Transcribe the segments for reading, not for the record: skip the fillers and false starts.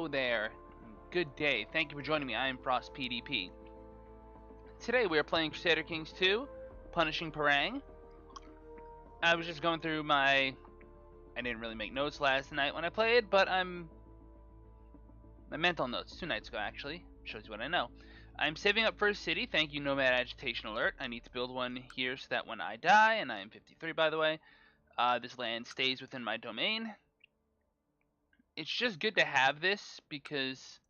Hello there. Good day. Thank you for joining me. I am Frost PDP. Today we are playing Crusader Kings 2, Punishing Purang. I was just going through I didn't really make notes last night when I played, but my mental notes, 2 nights ago actually. Shows you what I know. I'm saving up for a city. Thank you, Nomad Agitation Alert. I need to build one here so that when I die, and I am 53 by the way, this land stays within my domain. It's just good to have this because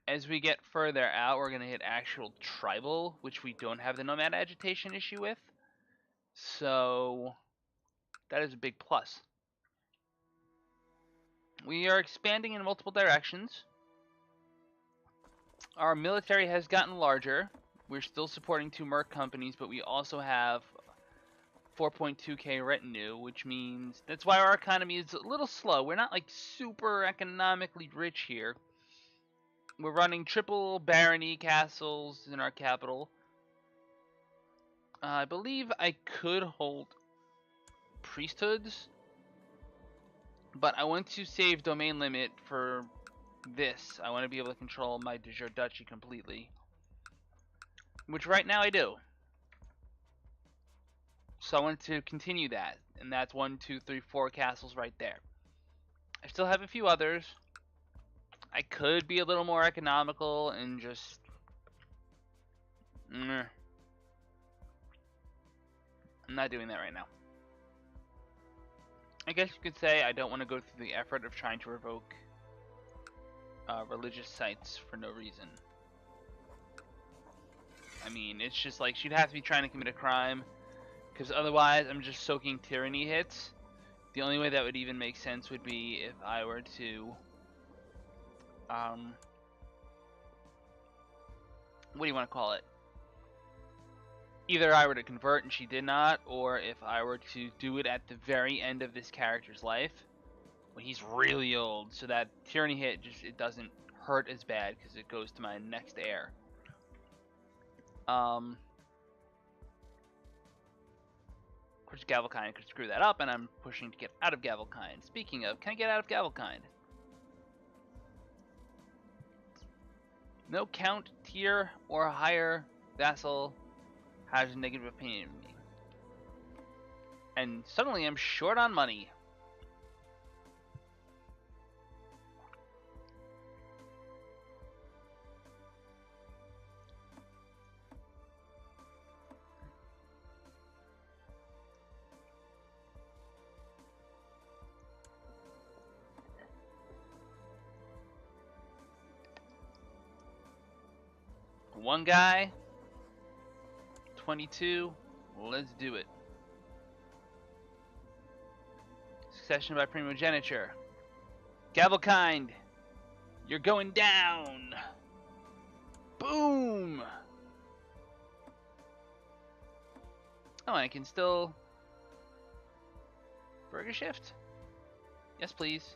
as we get further out, we're going to hit actual tribal, which we don't have the nomad agitation issue with. So that is a big plus. We are expanding in multiple directions. Our military has gotten larger. We're still supporting 2 merc companies, but we also have 4.2k retinue, which means that's why our economy is a little slow. We're not like super economically rich here. We're running triple barony castles in our capital. I believe I could hold priesthoods, but I want to save domain limit for this. I want to be able to control my de jure duchy completely, which right now I do. So I want to continue that, and that's 1, 2, 3, 4 castles right there. I still have a few others. I could be a little more economical and just I'm not doing that right now. I guess you could say I don't want to go through the effort of trying to revoke religious sites for no reason. I mean, it's just like she'd have to be trying to commit a crime, because otherwise I'm just soaking tyranny hits. The only way that would even make sense would be if I were to what do you want to call it? Either I were to convert and she did not, or if I were to do it at the very end of this character's life, when he's really old, so that tyranny hit it doesn't hurt as bad because it goes to my next heir. Of course, Gavelkind could screw that up, and I'm pushing to get out of Gavelkind. Speaking of, can I get out of Gavelkind? No count, tier, or higher vassal has a negative opinion of me. And suddenly I'm short on money. One guy, 22, let's do it. Succession by primogeniture. Gavelkind, you're going down. Boom. Oh, I can still burger shift? Yes, please.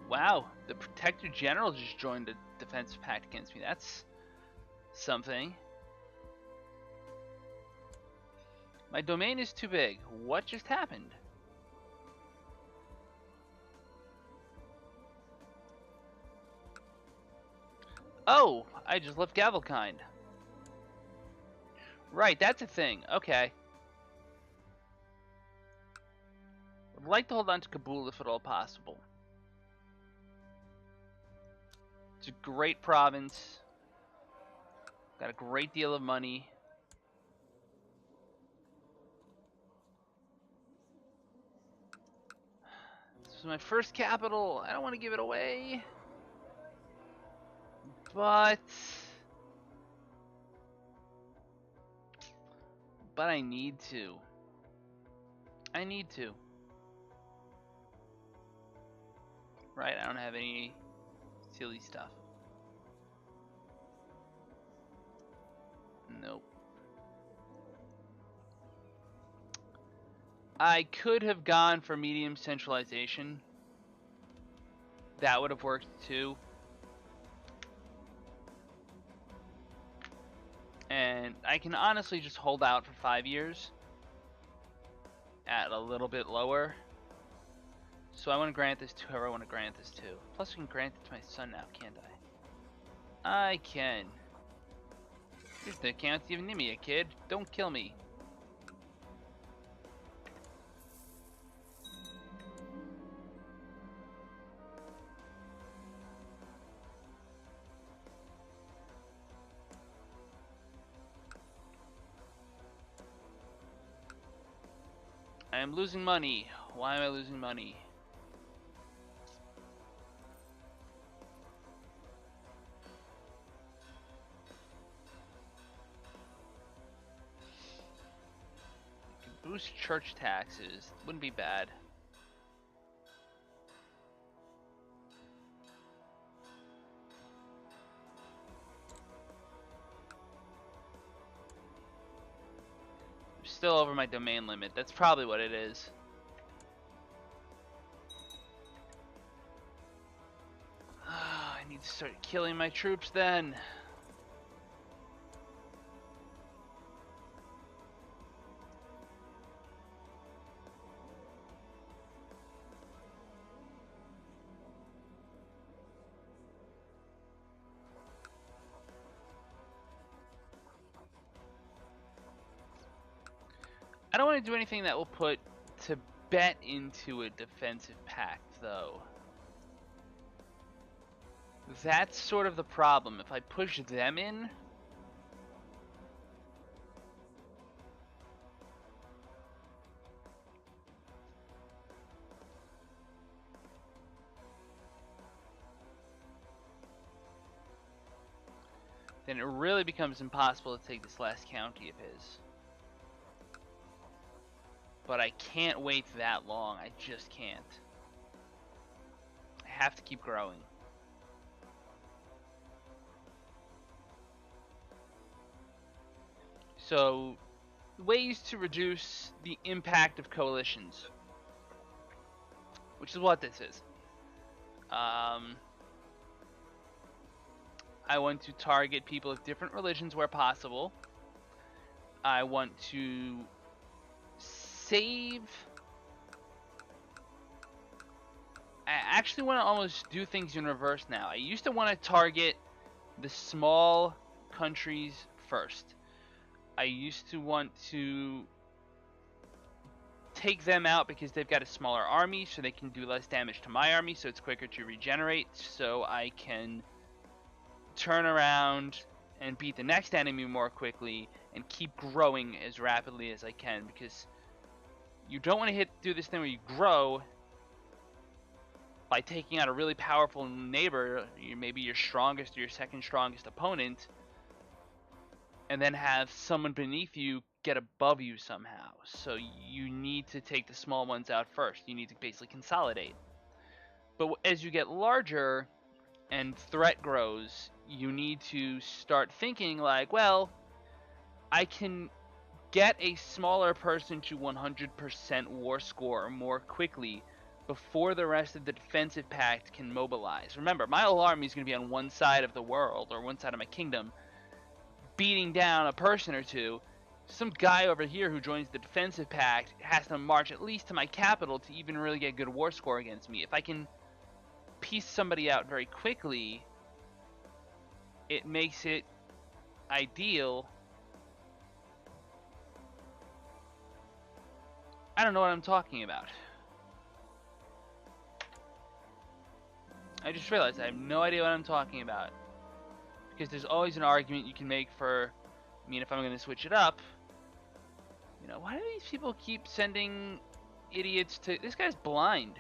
Wow, the Protector General just joined the defensive pact against me. That's something. My domain is too big. What just happened? Oh, I just left Gavelkind. Right, that's a thing. Okay. I'd like to hold on to Kabul if at all possible. It's a great province. Got a great deal of money. This is my first capital. I don't want to give it away. But I need to. I need to. Right, I don't have any silly stuff. Nope. I could have gone for medium centralization. That would have worked too. and I can honestly just hold out for 5 years at a little bit lower. So I want to grant this to whoever I want to grant this to. Plus I can grant it to my son now, can't I? I can. Here's the account you've given me, a kid. Don't kill me. I am losing money. Why am I losing money? Boost church taxes. Wouldn't be bad. I'm still over my domain limit. That's probably what it is. I need to start killing my troops then. I don't want to do anything that will put Tibet into a defensive pact, though. That's sort of the problem. If I push them in, then it really becomes impossible to take this last county of his. But I can't wait that long. I just can't. I have to keep growing. So, ways to reduce the impact of coalitions, which is what this is. I want to target people of different religions where possible. I want to save. I actually want to almost do things in reverse now. I used to want to target the small countries first. I used to want to take them out because they've got a smaller army, so they can do less damage to my army, so it's quicker to regenerate, so I can turn around and beat the next enemy more quickly and keep growing as rapidly as I can, because you don't want to do this thing where you grow by taking out a really powerful neighbor, maybe your strongest or your second strongest opponent, and then have someone beneath you get above you somehow. So you need to take the small ones out first. You need to basically consolidate. But as you get larger and threat grows, you need to start thinking like, well, I can get a smaller person to 100% war score more quickly before the rest of the defensive pact can mobilize. Remember, my whole army is going to be on one side of the world, or one side of my kingdom, beating down a person or two. Some guy over here who joins the defensive pact has to march at least to my capital to even really get a good war score against me. If I can piece somebody out very quickly, it makes it ideal. I don't know what I'm talking about. I just realized I have no idea what I'm talking about. Because there's always an argument you can make for, I mean, if I'm going to switch it up, you know, why do these people keep sending idiots to, this guy's blind.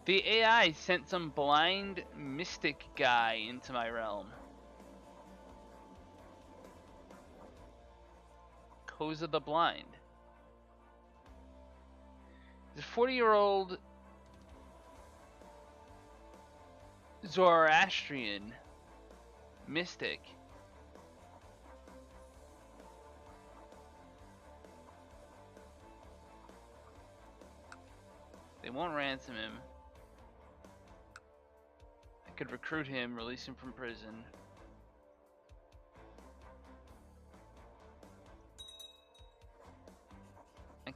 The AI sent some blind mystic guy into my realm. Koza the Blind. The 40-year-old Zoroastrian mystic. They won't ransom him. I could recruit him, release him from prison.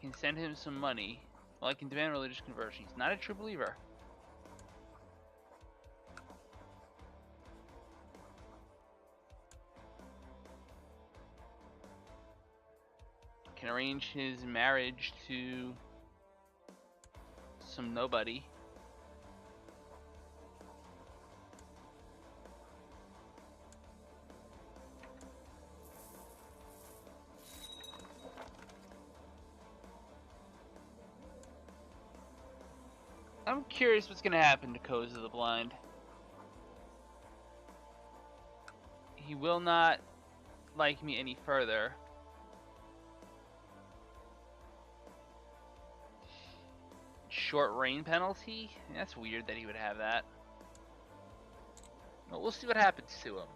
can send him some money. Well, I can demand religious conversion. He's not a true believer. Can arrange his marriage to some nobody. I'm curious what's gonna happen to Koza the Blind. He will not like me any further. Short rain penalty? That's weird that he would have that. Well, we'll see what happens to him.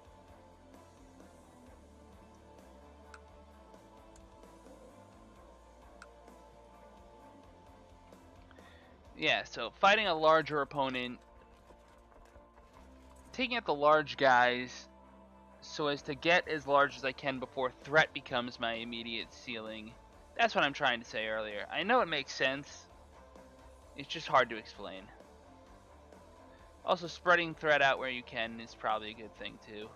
Yeah, so fighting a larger opponent, taking out the large guys so as to get as large as I can before threat becomes my immediate ceiling. That's what I'm trying to say earlier. I know it makes sense. It's just hard to explain. Also, spreading threat out where you can is probably a good thing too.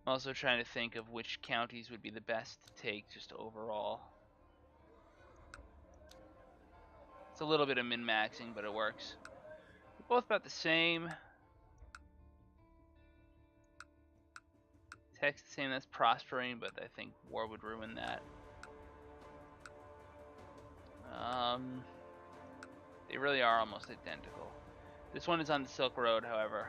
I'm also trying to think of which counties would be the best to take just overall. It's a little bit of min-maxing, but it works. They're both about the same. Text the same, that's prospering, but I think war would ruin that. They really are almost identical. This one is on the Silk Road, however.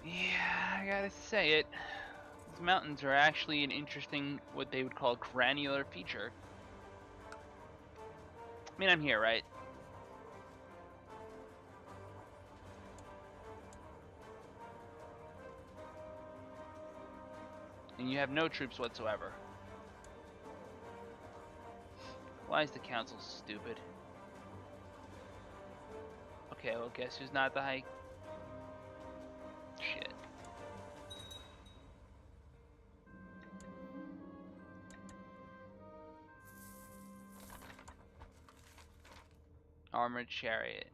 Yeah, I gotta say it. These mountains are actually an interesting, what they would call granular feature. I mean, I'm here, right? And you have no troops whatsoever. Why is the council stupid? Okay, well, guess who's not the high... Shit. Armored chariot.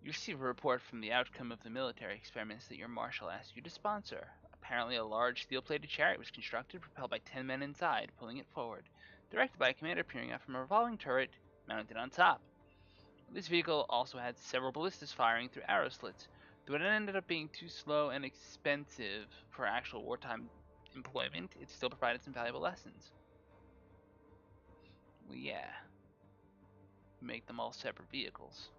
You receive a report from the outcome of the military experiments that your marshal asked you to sponsor. Apparently a large steel-plated chariot was constructed, propelled by 10 men inside, pulling it forward, directed by a commander peering out from a revolving turret mounted on top. This vehicle also had several ballistas firing through arrow slits, though it ended up being too slow and expensive for actual wartime employment. It still provided some valuable lessons. Well, yeah. Make them all separate vehicles.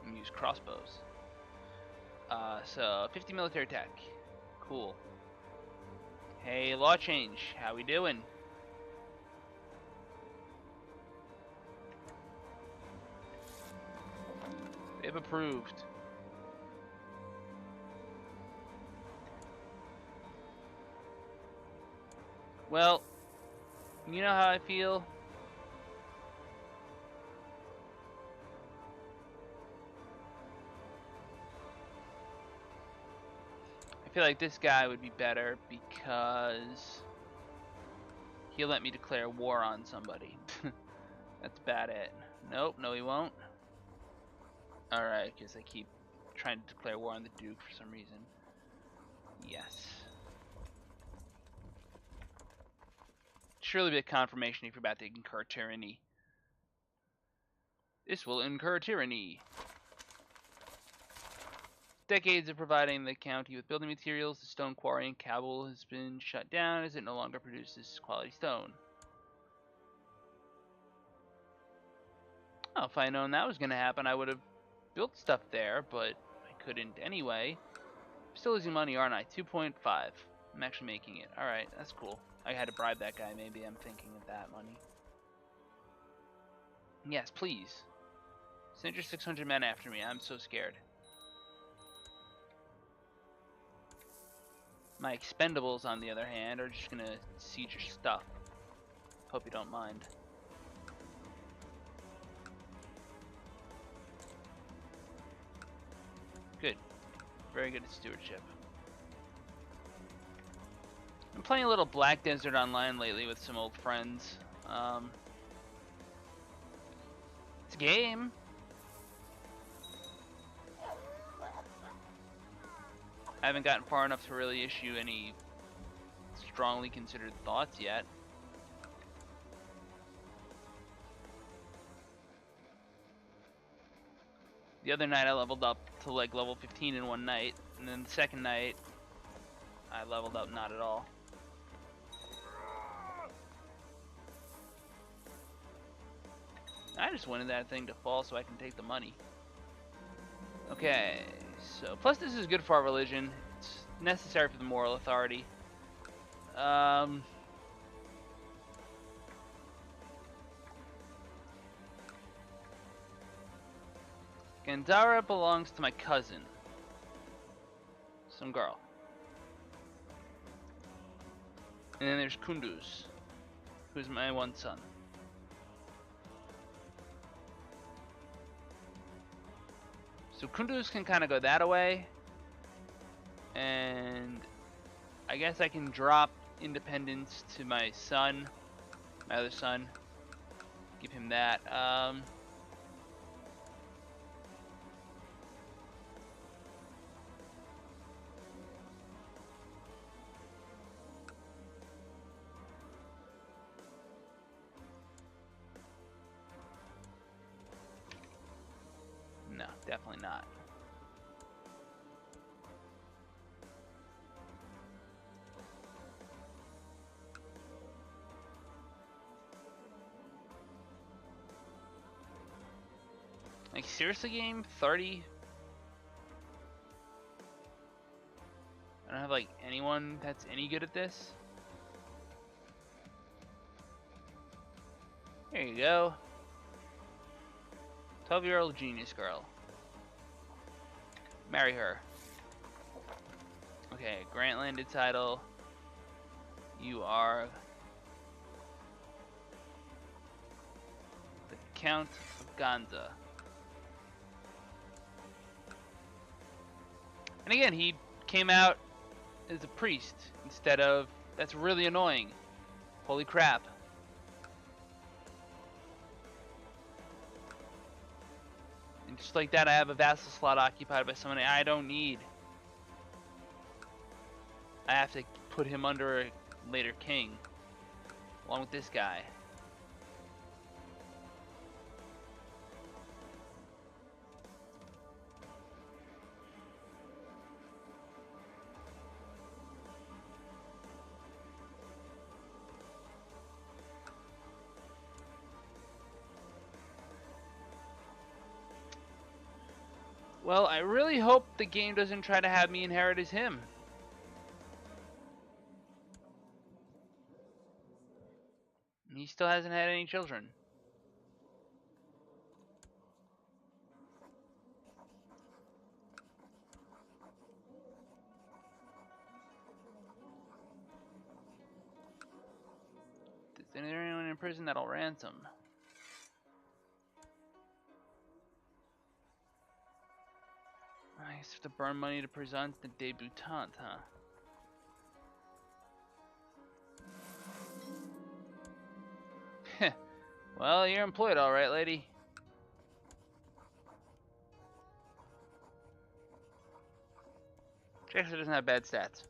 And use crossbows. So 50 military tech. Cool. Hey, law change. How we doing? They've approved. Well, you know how I feel? I feel like this guy would be better because he'll let me declare war on somebody. That's about it. Nope, no he won't. Alright, because I keep trying to declare war on the Duke for some reason. Yes. Surely be a confirmation if you're about to incur tyranny. This will incur tyranny. Decades of providing the county with building materials, the stone quarry in Kabul has been shut down as it no longer produces quality stone. Oh, if I known that was gonna happen, I would have built stuff there, but I couldn't anyway. Still losing money, aren't I? 2.5. I'm actually making it. Alright, that's cool. I had to bribe that guy, maybe I'm thinking of that money. Yes, please. Send your 600 men after me. I'm so scared. My expendables, on the other hand, are just gonna siege your stuff. Hope you don't mind. Good. Very good at stewardship. I'm playing a little Black Desert Online lately with some old friends. It's a game. I haven't gotten far enough to really issue any strongly considered thoughts yet. The other night I leveled up to like level 15 in one night, and then the second night I leveled up not at all. I just wanted that thing to fall so I can take the money. Okay, so plus this is good for our religion. It's necessary for the moral authority. Gandhara belongs to my cousin. Some girl. And then there's Kunduz, who's my one son. So Kunduz can kind of go that away. And I guess I can drop independence to my son, my other son. Give him that. No, definitely not. Like, seriously, game? 30? I don't have, like, anyone that's any good at this? There you go. 12-year-old genius girl. Marry her. Okay, grant landed title. You are the Count of Ganza. And again, he came out as a priest instead of... That's really annoying. Holy crap. And just like that, I have a vassal slot occupied by someone I don't need. I have to put him under a later king, along with this guy. Well, I really hope the game doesn't try to have me inherit as him. He still hasn't had any children. Is there anyone in prison that'll ransom? I guess I have to burn money to present the debutante, huh? Well, you're employed alright, lady. She actually doesn't have bad stats.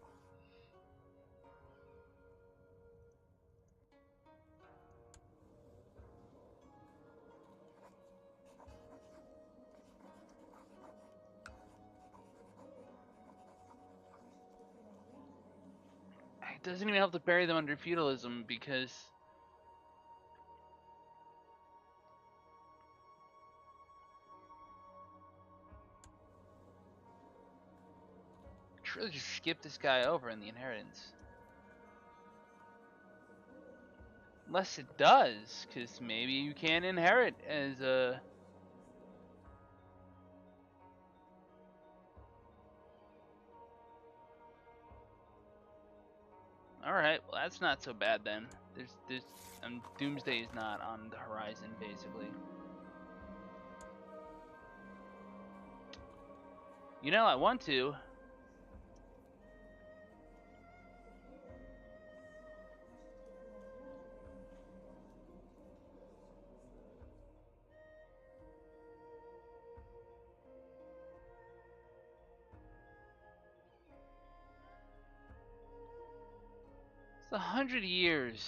It doesn't even help to bury them under feudalism because should really just skip this guy over in the inheritance. Unless it does, because maybe you can't inherit as a... Alright, well that's not so bad then. Doomsday is not on the horizon, basically. You know, I want to. It's 100 years.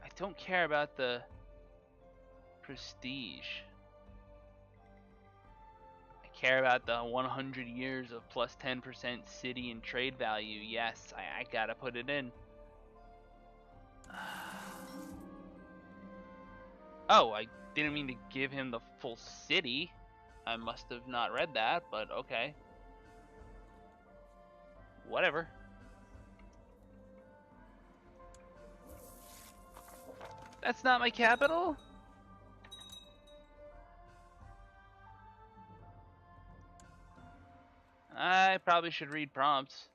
I don't care about the prestige. I care about the 100 years of plus 10% city and trade value. Yes, I gotta put it in. Oh, I didn't mean to give him the full city. I must have not read that, but okay. Whatever. That's not my capital? I probably should read prompts.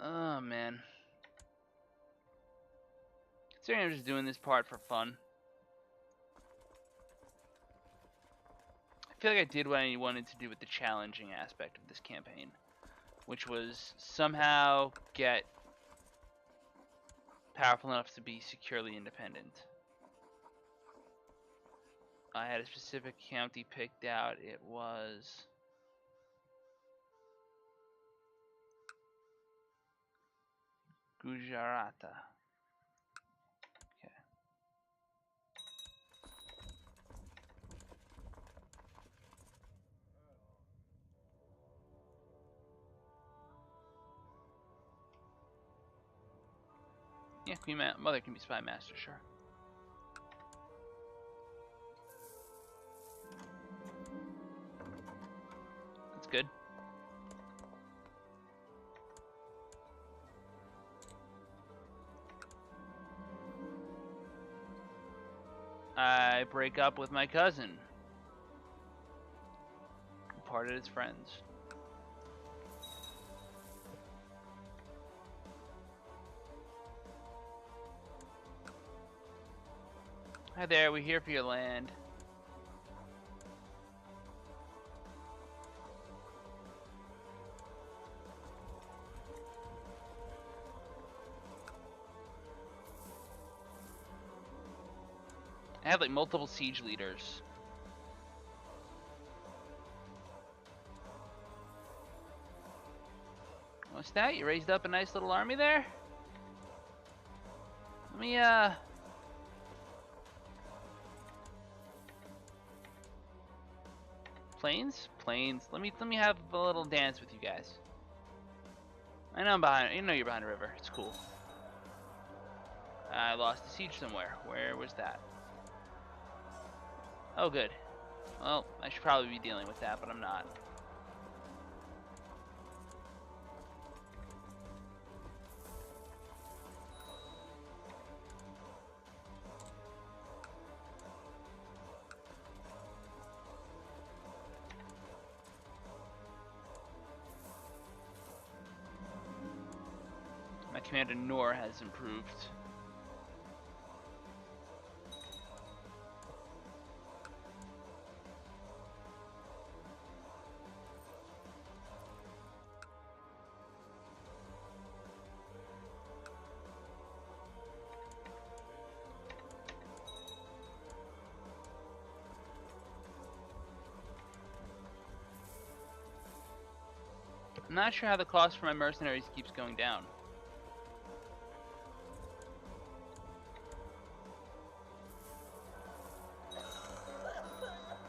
Oh, man. Considering I'm just doing this part for fun. I feel like I did what I wanted to do with the challenging aspect of this campaign, which was somehow get powerful enough to be securely independent. I had a specific county picked out. It was... Gujarata. Okay. Yeah, Mother can be spy master, sure. That's good. I break up with my cousin. Parted as friends. Hi there, we're here for your land. I have like multiple siege leaders. What's that? You raised up a nice little army there? Let me Plains? Plains. Let me have a little dance with you guys. I know I'm behind. You know you're behind a river. It's cool. I lost a siege somewhere. Where was that? Oh, good. Well, I should probably be dealing with that, but I'm not. My commander Nor has improved. I'm not sure how the cost for my mercenaries keeps going down.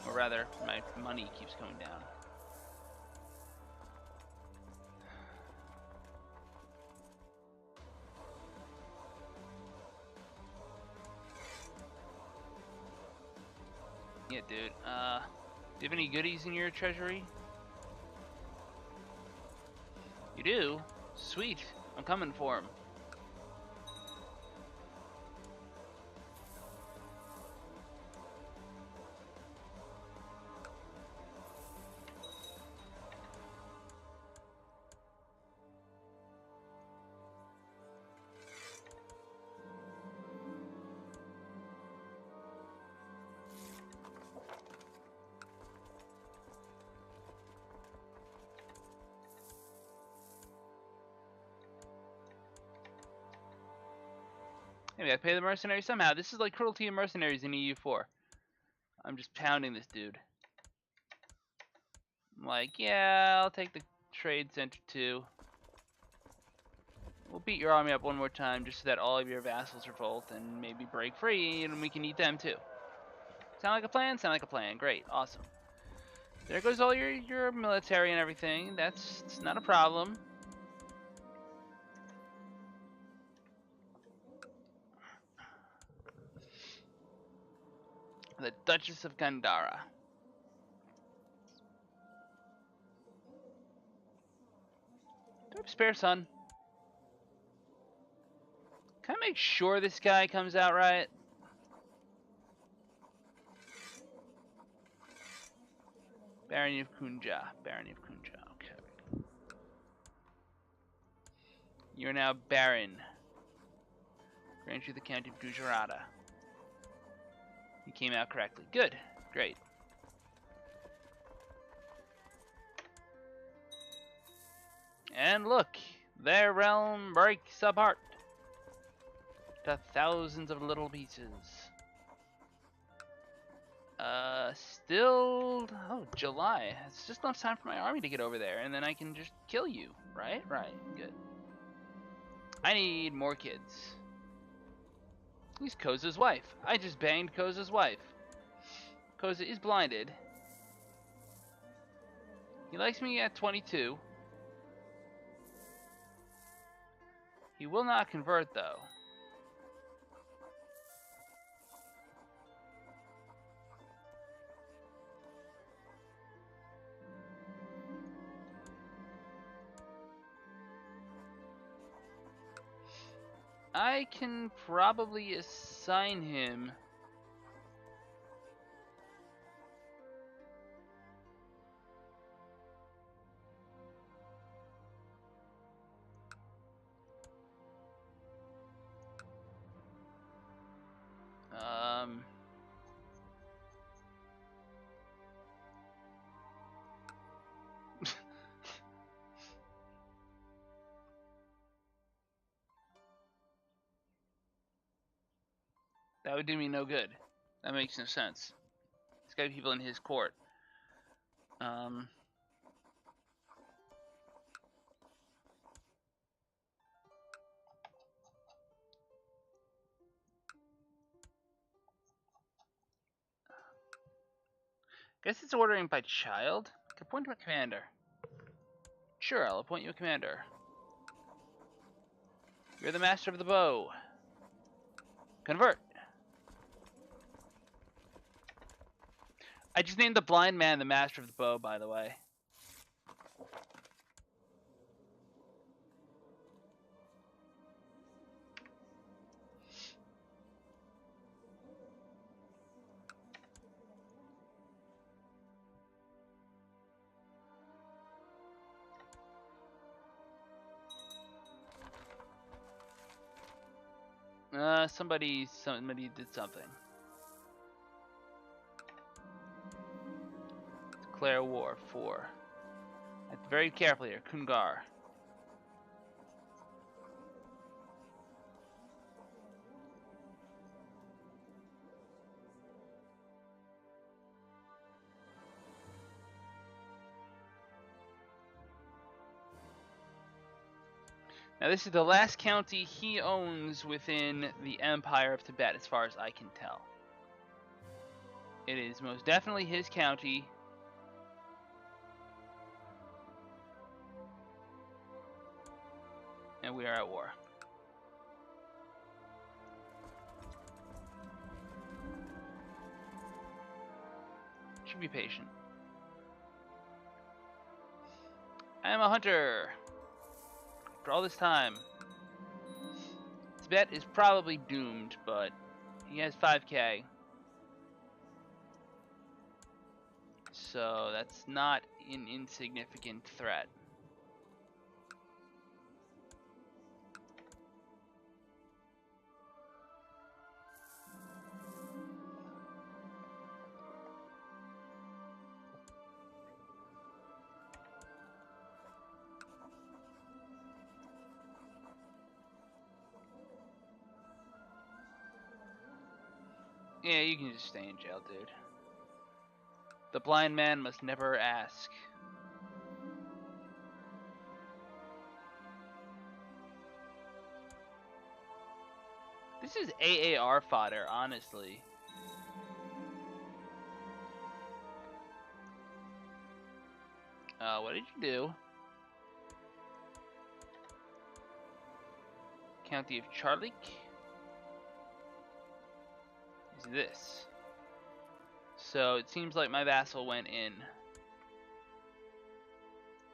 Or rather, my money keeps going down. dude. Do you have any goodies in your treasury? You do? Sweet. I'm coming for him. Maybe I pay the mercenaries somehow. This is like cruelty of mercenaries in EU4. I'm just pounding this dude. I'm like, yeah, I'll take the trade center too. We'll beat your army up one more time just so that all of your vassals revolt and maybe break free and we can eat them too. Sound like a plan? Sound like a plan. Great. Awesome. There goes all your military and everything. It's not a problem. The Duchess of Gandhara. Do I have a spare son? Can I make sure this guy comes out right? Barony of Kunja. Barony of Kunja. Okay. You're now Baron. Grant you the County of Gujarata. He came out correctly. Good. Great. And look, their realm breaks apart to thousands of little pieces. Still, oh, July. It's just enough time for my army to get over there, and then I can just kill you, right? Right, good. I need more kids. He's Koza's wife. I just banged Koza's wife. Koza is blinded. He likes me at 22. He will not convert, though. I can probably assign him that would do me no good. That makes no sense. There's gotta be people in his court. Guess it's ordering by child. I can appoint him a commander. Sure, I'll appoint you a commander. You're the master of the bow. Convert. I just named the blind man the master of the bow, by the way. Somebody did something. Declare war. 4. Very carefully here. Kungar. Now this is the last county he owns within the Empire of Tibet, as far as I can tell. It is most definitely his county. And we are at war. should be patient. I am a hunter. For all this time. Tibet is probably doomed, but he has 5k. So that's not an insignificant threat. Yeah, you can just stay in jail, dude. The blind man must never ask. This is AAR fodder, honestly. What did you do? County of Charlie is this. So it seems like my vassal went in.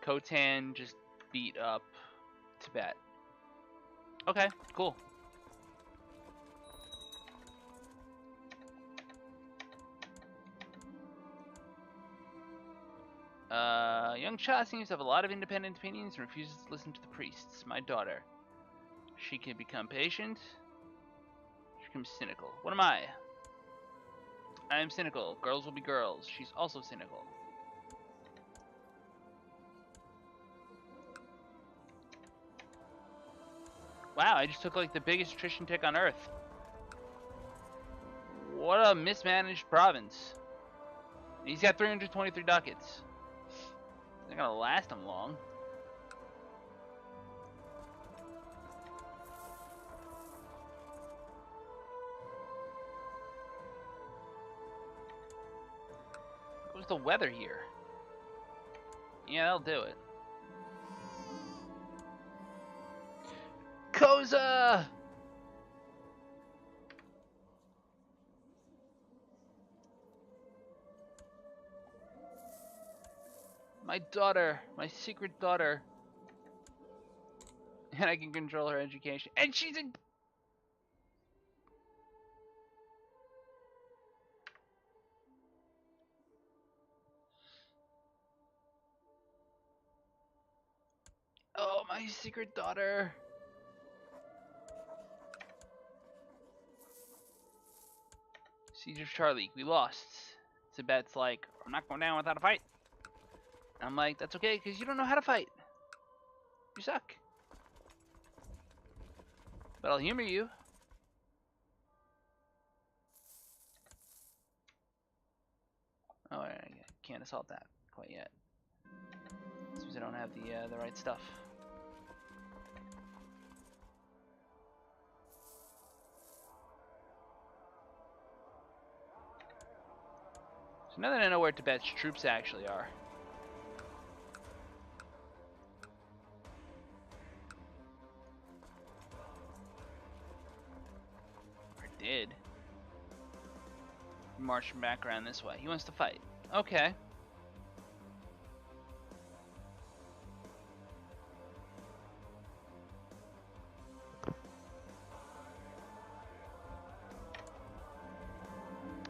Khotan just beat up Tibet. Okay, cool. Young Cha seems to have a lot of independent opinions and refuses to listen to the priests. My daughter. She can become patient. She becomes cynical. What am I? I am cynical. Girls will be girls. She's also cynical. Wow, I just took like the biggest attrition tick on Earth. What a mismanaged province. He's got 323 ducats. It's not gonna last him long. What's the weather here? Yeah, that'll do it. Koza! My daughter, my secret daughter. And I can control her education. And she's a... Oh, my secret daughter. Siege of Charlie, we lost. Tibet's like, I'm not going down without a fight. I'm like, that's okay, because you don't know how to fight. You suck. But I'll humor you. Oh, I can't assault that quite yet. Seems I don't have the right stuff. So now that I know where Tibet's troops actually are. Did march back around this way. He wants to fight. Okay.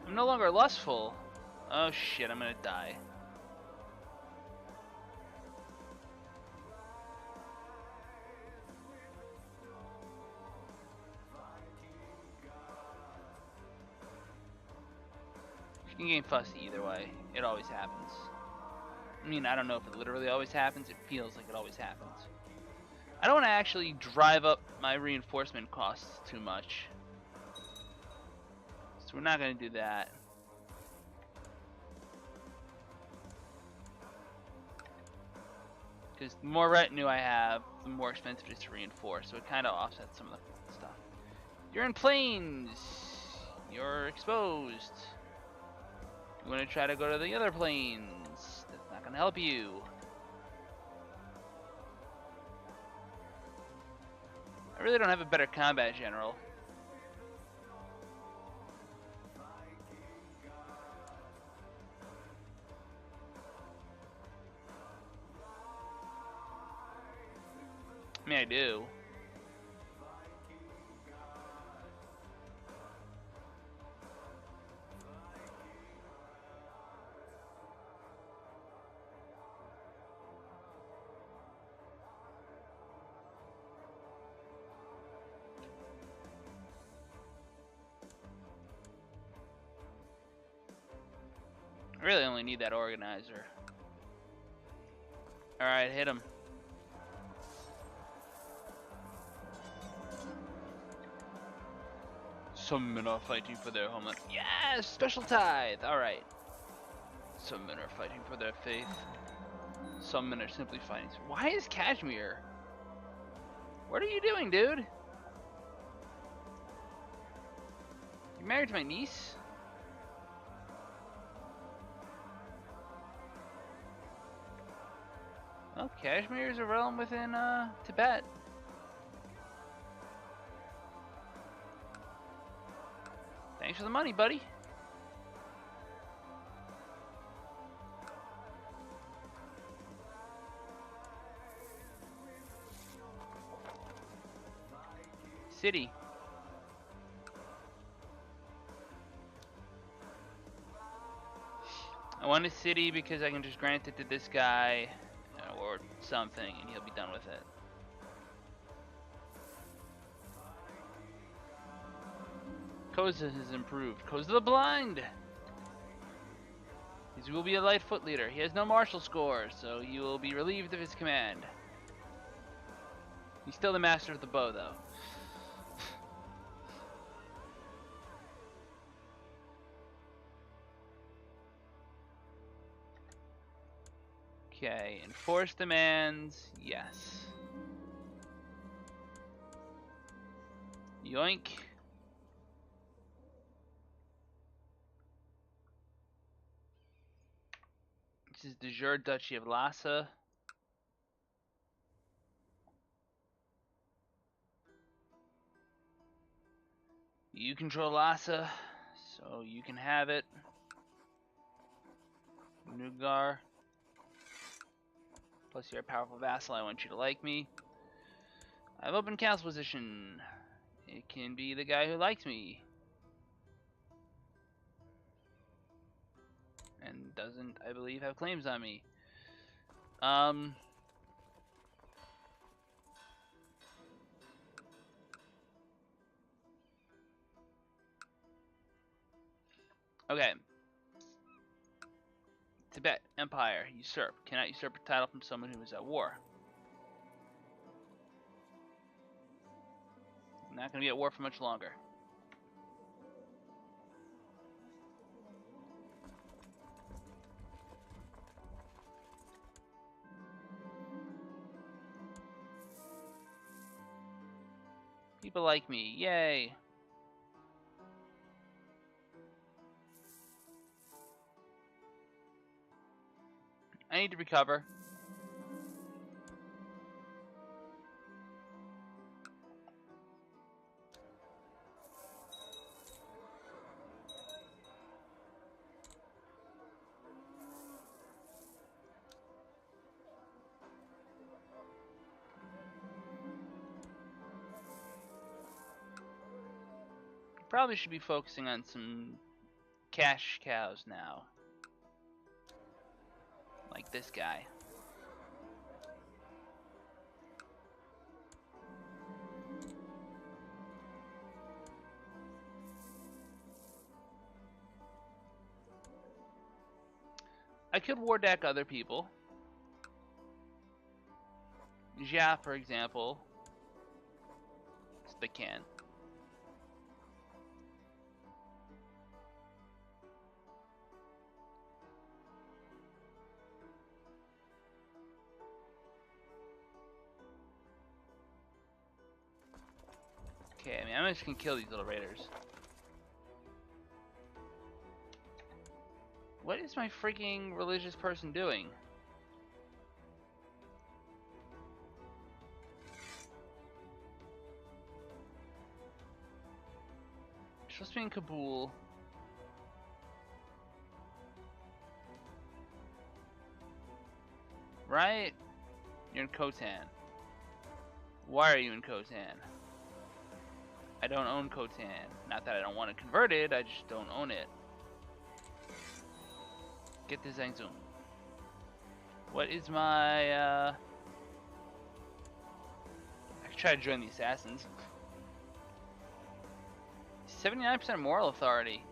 I'm no longer lustful. Oh shit, I'm gonna die. You can gain fussy either way. It always happens. I mean, I don't know if it literally always happens. It feels like it always happens. I don't want to actually drive up my reinforcement costs too much. So we're not going to do that. Because the more retinue I have, the more expensive it is to reinforce. So it kind of offsets some of the stuff. You're in plains. You're exposed. You want to try to go to the other plains. That's not going to help you. I really don't have a better combat general. mean, I do. I really only need that organizer. Alright, hit him. Some men are fighting for their homeland. Yes! Special tithe! Alright. Some men are fighting for their faith. Some men are simply fighting. Why is Kashmir? What are you doing, dude? You married to my niece? Well, Kashmir is a realm within Tibet. Thanks for the money, buddy. City. I want a city because I can just grant it to this guy or something and he'll be done with it. Koza has improved. Koza the Blind! He will be a light foot leader. He has no martial score, so he will be relieved of his command. He's still the master of the bow, though. Okay, enforce demands, yes. Yoink. This is de jure Duchy of Lhasa. You control Lhasa, so you can have it. Nugar. Plus you're a powerful vassal, I want you to like me. I have open council position. It can be the guy who likes me. And doesn't, I believe, have claims on me. Okay. Tibet Empire, usurp. Cannot usurp a title from someone who is at war. I'm not going to be at war for much longer. People like me, yay! I need to recover. Probably should be focusing on some cash cows now. Like this guy. I could war deck other people. Jia, for example. Yes, they can. Okay, I mean, I'm just gonna kill these little raiders. What is my freaking religious person doing? You're supposed to be in Kabul. Right? You're in Khotan. Why are you in Khotan? I don't own Khotan. Not that I don't want to convert it, I just don't own it. Get the Zhang Zhong. What is my, I could try to join the Assassins. 79% moral authority.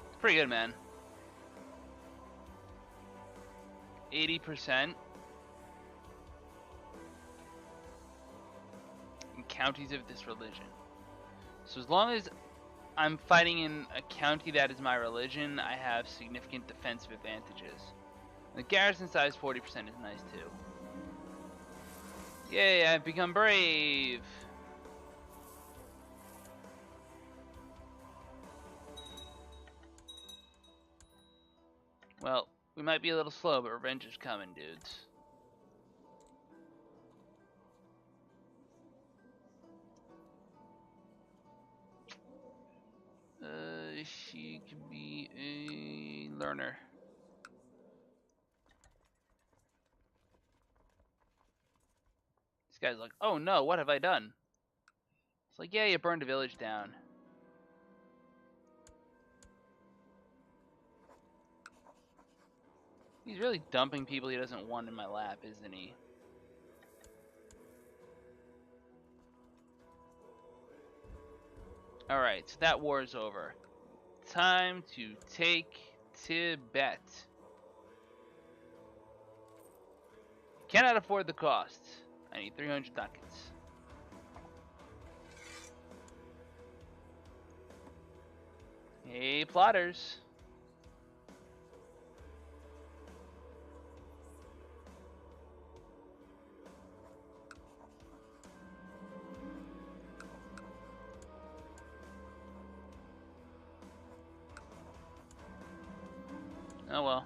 It's pretty good, man. 80% in counties of this religion. So as long as I'm fighting in a county that is my religion, I have significant defensive advantages. The garrison size 40% is nice too. Yay, I've become brave! Well, we might be a little slow, but revenge is coming, dudes. She could be a learner. This guy's like, oh no, what have I done? It's like, yeah, you burned a village down. He's really dumping people he doesn't want in my lap, isn't he? Alright, so that war is over. Time to take Tibet. Cannot afford the cost. I need 300 ducats. Hey, plotters. Oh well.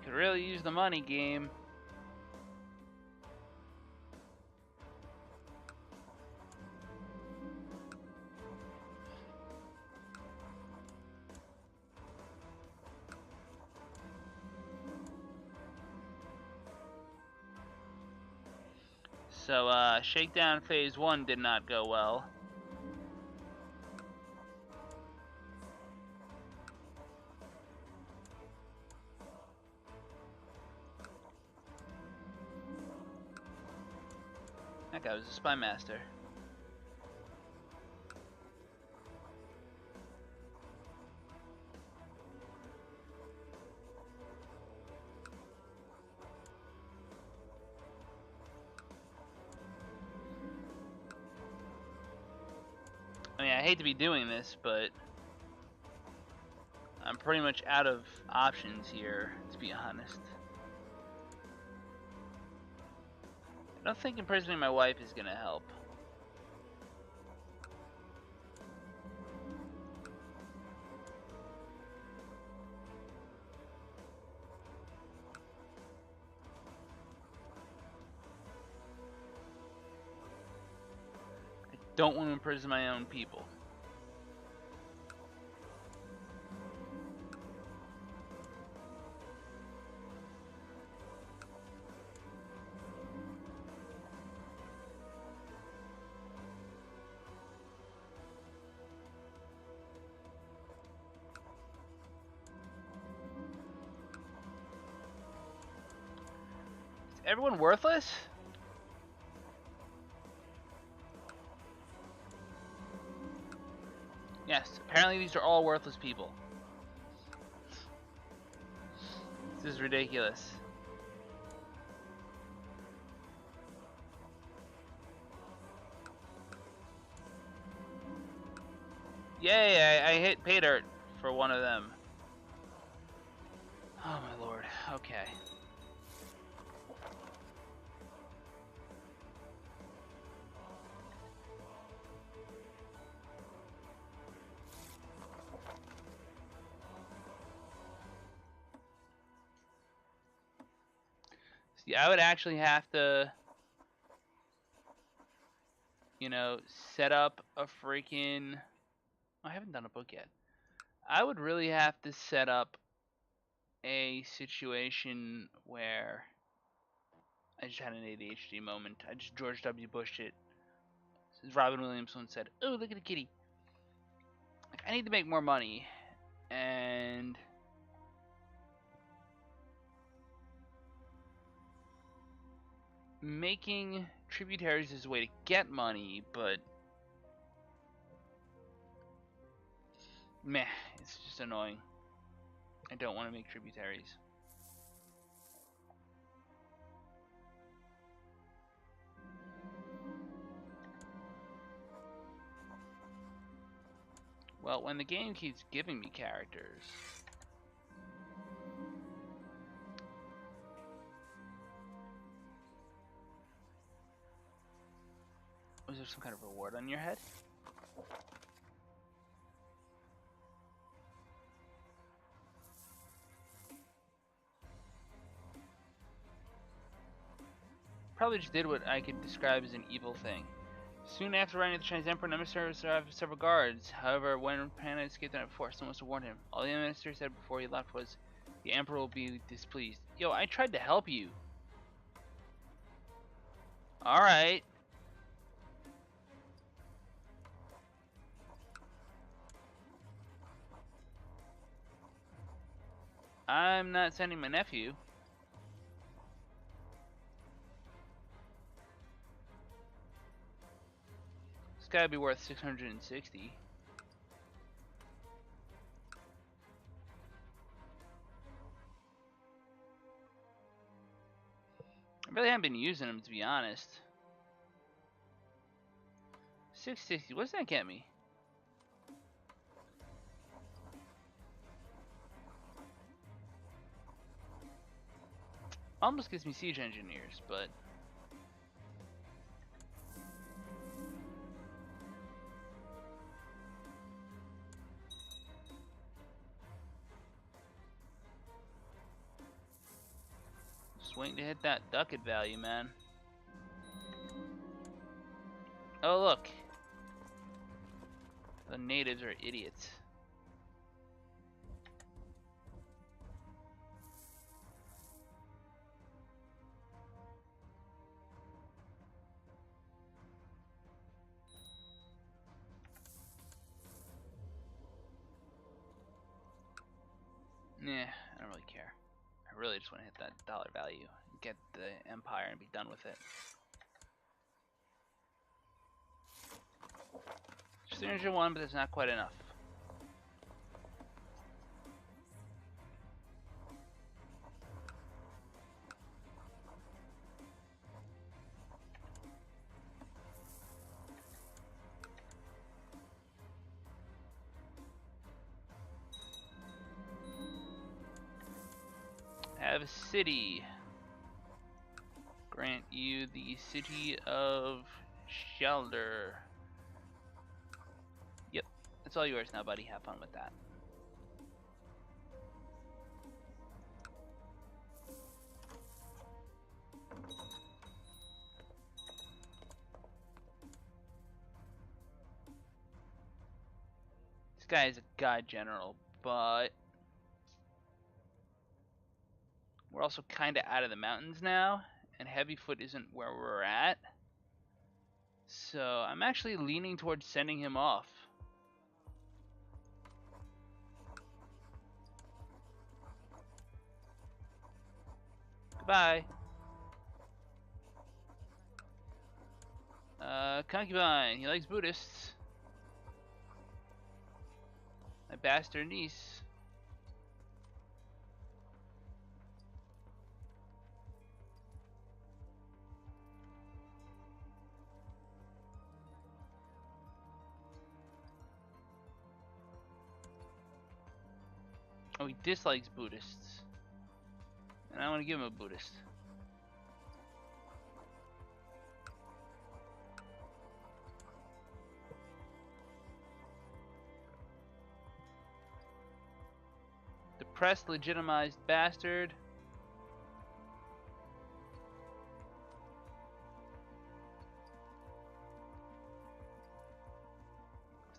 Could really use the money, game. So, Shakedown Phase 1 did not go well. That guy was a spy master. I mean, I hate to be doing this, but I'm pretty much out of options here, to be honest. I don't think imprisoning my wife is gonna help. I don't want to imprison my own people. Everyone worthless? Yes, apparently these are all worthless people. This is ridiculous. Yay, I hit pay dirt for one of them. Oh my lord, okay. See, I would actually have to... you know, set up a freaking... I haven't done a book yet. I would really have to set up a situation where I just had an ADHD moment. I just George W. Bushed it. As Robin Williams once said, "Oh, look at the kitty." Like, I need to make more money, and making tributaries is a way to get money, but meh, it's just annoying. I don't want to make tributaries. Well, when the game keeps giving me characters... Was there some kind of reward on your head? Probably just did what I could describe as an evil thing. Soon after arriving at the Chinese Emperor, the Minister survived several guards. However, when Panda escaped the night before, someone must have warned him. All the Minister said before he left was, "The Emperor will be displeased." Yo, I tried to help you. Alright. I'm not sending my nephew. It's gotta be worth 660. I really haven't been using them, to be honest. 660, what does that get me? Almost gives me siege engineers, but... just waiting to hit that ducat value, man. Oh, look. The natives are idiots. Nah, I don't really care. I really just want to hit that dollar value, get the empire, and be done with it. Just 301, but that's not quite enough. Have a city. Grant you the city of Shelder. Yep, that's all yours now, buddy. Have fun with that. This guy is a god general, but we're also kind of out of the mountains now, and Heavyfoot isn't where we're at. So I'm actually leaning towards sending him off. Goodbye. Concubine, he likes Buddhists. My bastard niece. Oh, he dislikes Buddhists. And I want to give him a Buddhist. Depressed, legitimized bastard.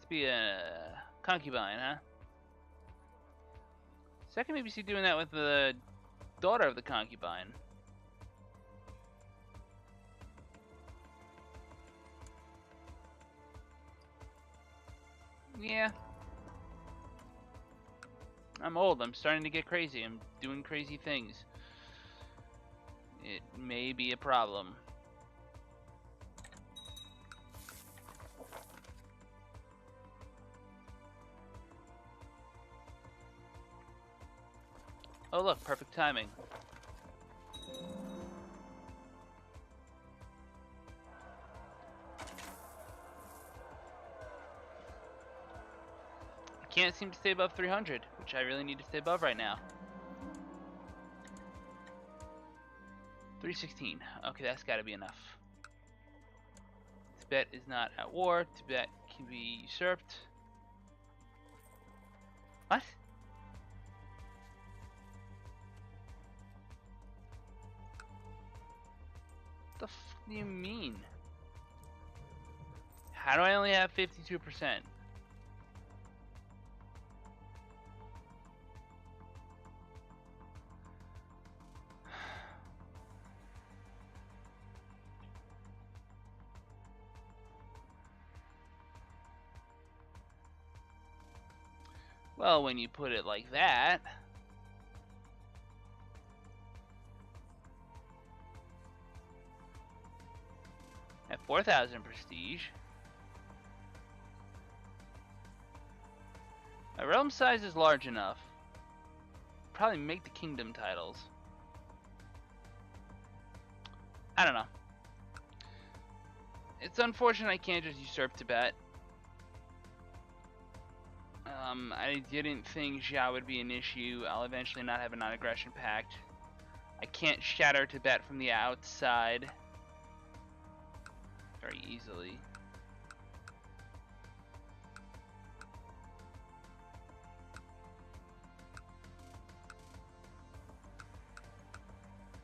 Be a concubine, huh? So I can maybe see doing that with the daughter of the concubine. Yeah. I'm old. I'm starting to get crazy. I'm doing crazy things. It may be a problem. Oh look, perfect timing. I can't seem to stay above 300, which I really need to stay above right now. 316. Okay, that's got to be enough. Tibet is not at war. Tibet can be usurped. What? What the f do you mean? How do I only have 52%? Well, when you put it like that. At 4,000 prestige. My realm size is large enough. Probably make the kingdom titles. I don't know. It's unfortunate I can't just usurp Tibet. I didn't think Xia would be an issue. I'll eventually not have a non-aggression pact. I can't shatter Tibet from the outside very easily.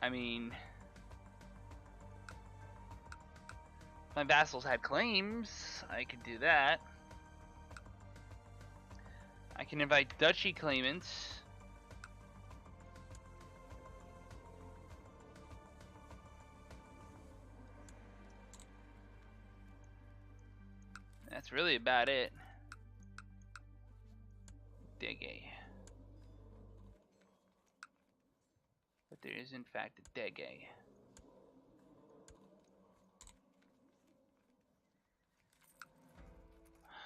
I mean, if my vassals had claims, I could do that. I can invite duchy claimants. That's really about it. Dege. But there is in fact a Dege.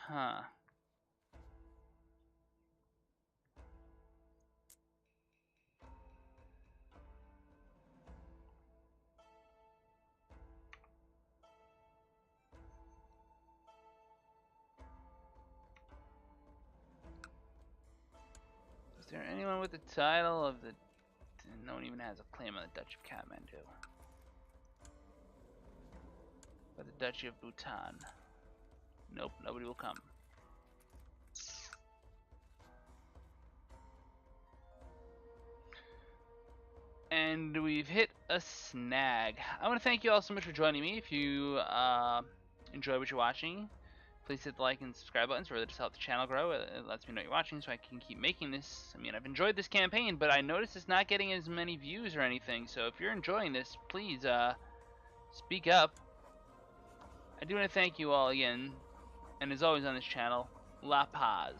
Huh. Is there anyone with the title of the... No one even has a claim on the Duchy of Kathmandu. But the Duchy of Bhutan. Nope, nobody will come. And we've hit a snag. I want to thank you all so much for joining me. If you enjoy what you're watching, please hit the like and subscribe buttons. Really just help the channel grow. It lets me know you're watching so I can keep making this. I mean, I've enjoyed this campaign, but I noticed it's not getting as many views or anything. So if you're enjoying this, please speak up. I do want to thank you all again. And as always on this channel, La Paz.